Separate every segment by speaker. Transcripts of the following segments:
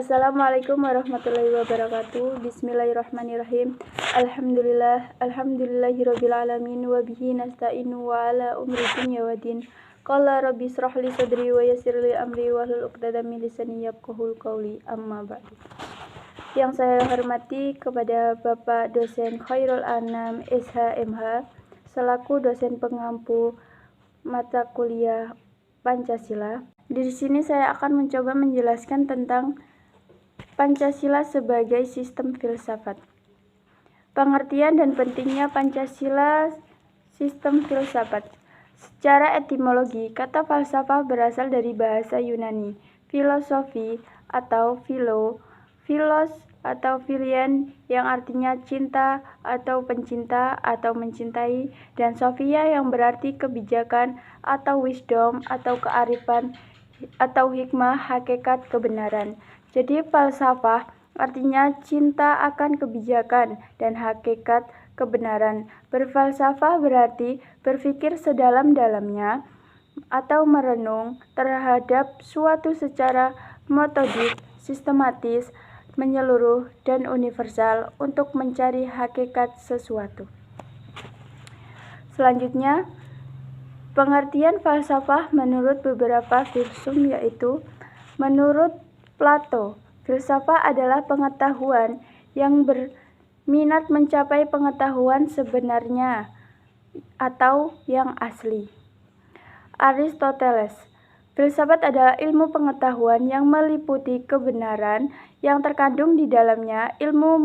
Speaker 1: Assalamualaikum warahmatullahi wabarakatuh. Bismillahirrahmanirrahim. Alhamdulillahirabbil alamin wa bihi nasta'inu wa ala umri dunya waddin. Qala rabbi israh li sadri wa yassir li amri wahlul 'uqdatam min lisani yafqahul qawli. Amma ba'du. Yang saya hormati kepada Bapak dosen Khairul Anam SHMH selaku dosen pengampu mata kuliah Pancasila. Di sini saya akan mencoba menjelaskan tentang Pancasila sebagai sistem filsafat. Pengertian dan pentingnya Pancasila sistem filsafat. Secara etimologi, kata falsafah berasal dari bahasa Yunani, filosofi atau philos atau philien yang artinya cinta atau pencinta atau mencintai, dan sophia yang berarti kebijakan atau wisdom atau kearifan atau hikmah, hakikat kebenaran. Jadi falsafah artinya cinta akan kebijakan dan hakikat kebenaran. Berfalsafah berarti berpikir sedalam-dalamnya atau merenung terhadap suatu secara metodik, sistematis, menyeluruh, dan universal untuk mencari hakikat sesuatu. Selanjutnya, pengertian falsafah menurut beberapa filsuf yaitu: menurut Plato, filsafat adalah pengetahuan yang berminat mencapai pengetahuan sebenarnya atau yang asli. Aristoteles, filsafat adalah ilmu pengetahuan yang meliputi kebenaran yang terkandung di dalamnya, ilmu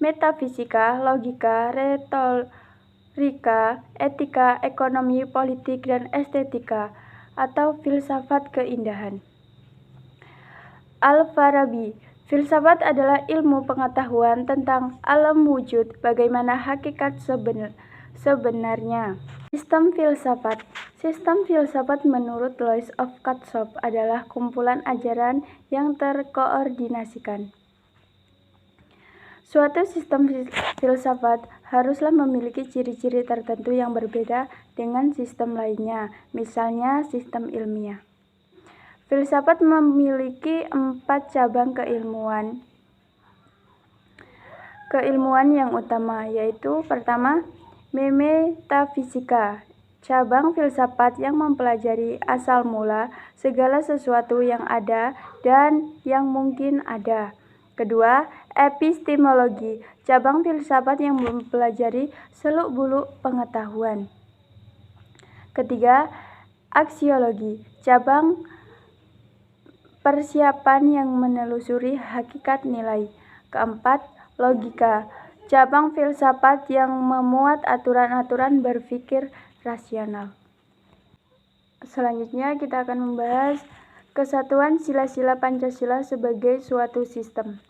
Speaker 1: metafisika, logika, retorika, etika, ekonomi, politik, dan estetika, atau filsafat keindahan. Al-Farabi, filsafat adalah ilmu pengetahuan tentang alam wujud, bagaimana hakikat sebenarnya. Sistem filsafat. Sistem filsafat menurut Louis of Katshop adalah kumpulan ajaran yang terkoordinasikan. Suatu sistem filsafat haruslah memiliki ciri-ciri tertentu yang berbeda dengan sistem lainnya, misalnya sistem ilmiah. Filsafat memiliki 4 cabang keilmuan yang utama, yaitu pertama, metafisika, cabang filsafat yang mempelajari asal mula segala sesuatu yang ada dan yang mungkin ada. Kedua, epistemologi, cabang filsafat yang mempelajari seluk-beluk pengetahuan. Ketiga, aksiologi, cabang persiapan yang menelusuri hakikat nilai. Keempat, logika, cabang filsafat yang memuat aturan-aturan berpikir rasional. Selanjutnya kita akan membahas kesatuan sila-sila Pancasila sebagai suatu sistem.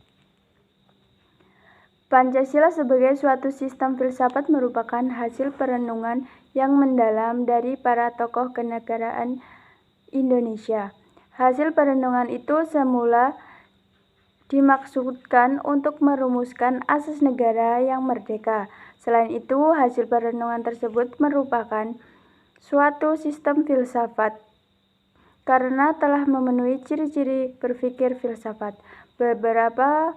Speaker 1: Pancasila sebagai suatu sistem filsafat merupakan hasil perenungan yang mendalam dari para tokoh kenegaraan Indonesia. Hasil perenungan itu semula dimaksudkan untuk merumuskan asas negara yang merdeka. Selain itu, hasil perenungan tersebut merupakan suatu sistem filsafat karena telah memenuhi ciri-ciri berpikir filsafat. Beberapa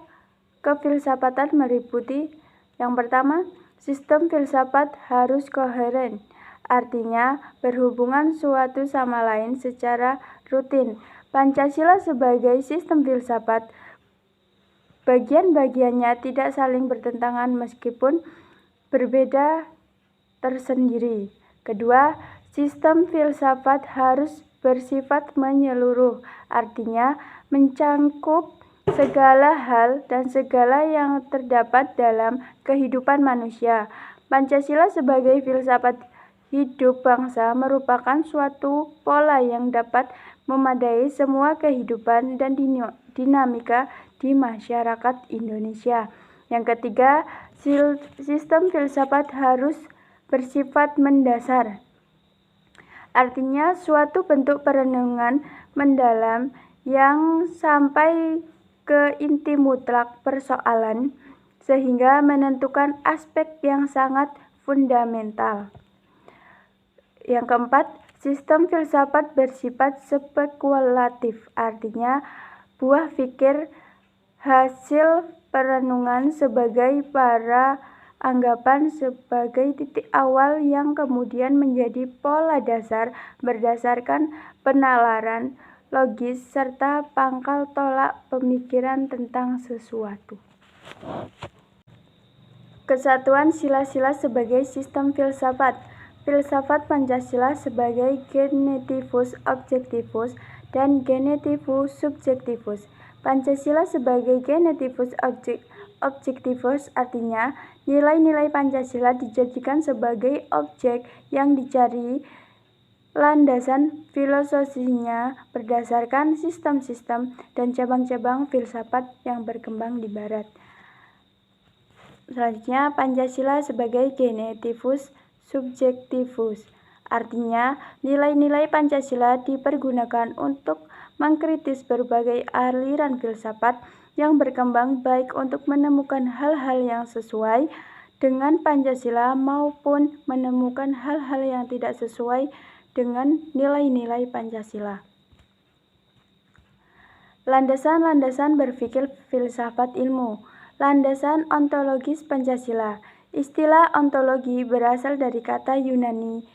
Speaker 1: kefilsafatan meliputi: yang pertama, sistem filsafat harus koheren, artinya berhubungan suatu sama lain secara rutin. Pancasila sebagai sistem filsafat, bagian-bagiannya tidak saling bertentangan meskipun berbeda tersendiri. Kedua, sistem filsafat harus bersifat menyeluruh, artinya mencangkup segala hal dan segala yang terdapat dalam kehidupan manusia. Pancasila sebagai filsafat hidup bangsa merupakan suatu pola yang dapat memadai semua kehidupan dan dinamika di masyarakat Indonesia. Yang ketiga, sistem filsafat harus bersifat mendasar, artinya suatu bentuk perenungan mendalam yang sampai ke inti mutlak persoalan sehingga menentukan aspek yang sangat fundamental. Yang keempat, sistem filsafat bersifat spekulatif, artinya buah pikir hasil perenungan sebagai para anggapan sebagai titik awal yang kemudian menjadi pola dasar berdasarkan penalaran logis serta pangkal tolak pemikiran tentang sesuatu. Kesatuan sila-sila sebagai sistem filsafat. Filsafat Pancasila sebagai genetivus objektivus dan genetivus subjektivus. Pancasila sebagai genetivus objektivus artinya nilai-nilai Pancasila dijadikan sebagai objek yang dicari landasan filosofinya berdasarkan sistem-sistem dan cabang-cabang filsafat yang berkembang di Barat. Selanjutnya, Pancasila sebagai genetivus subjektivus. Artinya, nilai-nilai Pancasila dipergunakan untuk mengkritis berbagai aliran filsafat yang berkembang baik untuk menemukan hal-hal yang sesuai dengan Pancasila maupun menemukan hal-hal yang tidak sesuai dengan nilai-nilai Pancasila. Landasan-landasan berpikir filsafat ilmu. Landasan ontologis Pancasila. Istilah ontologi berasal dari kata Yunani,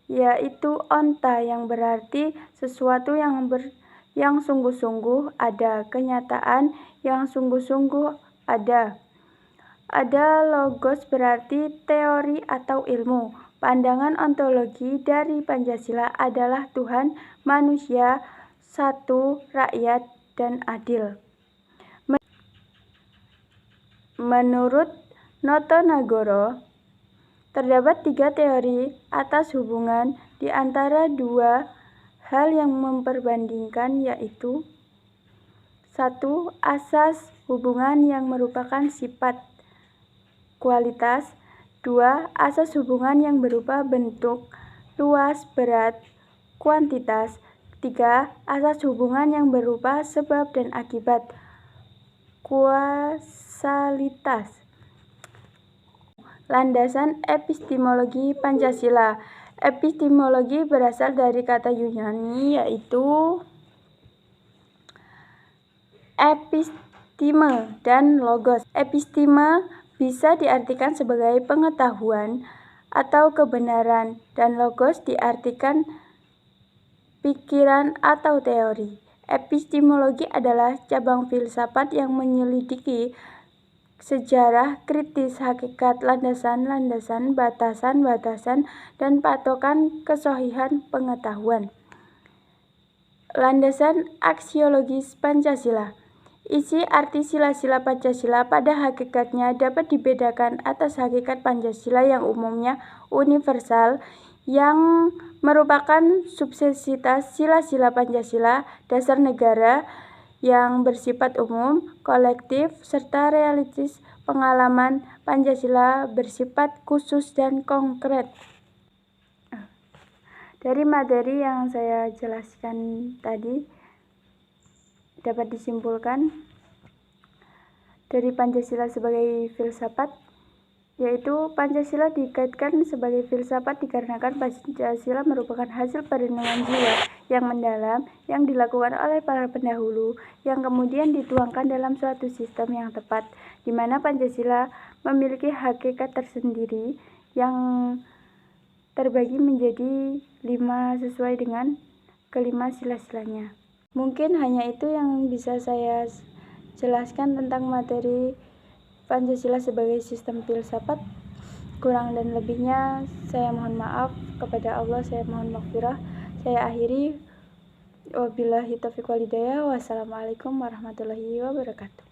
Speaker 1: yaitu onta yang berarti sesuatu yang sungguh-sungguh ada, kenyataan yang sungguh-sungguh ada. Ada logos berarti teori atau ilmu. Pandangan ontologi dari Pancasila adalah Tuhan, manusia, satu, rakyat, dan adil. Menurut Noto Nagoro, terdapat 3 teori atas hubungan di antara dua hal yang memperbandingkan, yaitu 1. Asas hubungan yang merupakan sifat kualitas. 2. Asas hubungan yang berupa bentuk, luas, berat, kuantitas. 3. Asas hubungan yang berupa sebab dan akibat, kausalitas. Landasan epistemologi Pancasila. Epistemologi berasal dari kata Yunani, yaitu episteme dan logos. Episteme bisa diartikan sebagai pengetahuan atau kebenaran, dan logos diartikan pikiran atau teori. Epistemologi adalah cabang filsafat yang menyelidiki sejarah kritis, hakikat, landasan-landasan, batasan-batasan, dan patokan kesohihan pengetahuan. Landasan aksiologis Pancasila. Isi arti sila-sila Pancasila pada hakikatnya dapat dibedakan atas hakikat Pancasila yang umumnya universal, yang merupakan substansitas sila-sila Pancasila, dasar negara yang bersifat umum, kolektif, serta realistis. Pengalaman Pancasila bersifat khusus dan konkret. Dari materi yang saya jelaskan tadi, dapat disimpulkan dari Pancasila sebagai filsafat, yaitu Pancasila dikaitkan sebagai filsafat dikarenakan Pancasila merupakan hasil perenungan jiwa yang mendalam yang dilakukan oleh para pendahulu, yang kemudian dituangkan dalam suatu sistem yang tepat, di mana Pancasila memiliki hakikat tersendiri yang terbagi menjadi 5 sesuai dengan kelima sila-silanya. Mungkin hanya itu yang bisa saya jelaskan tentang materi Pancasila sebagai sistem filsafat. Kurang dan lebihnya saya mohon maaf, kepada Allah saya mohon maghfirah. Saya akhiri, wabillahi taufiq wal hidayah. Wassalamualaikum warahmatullahi wabarakatuh.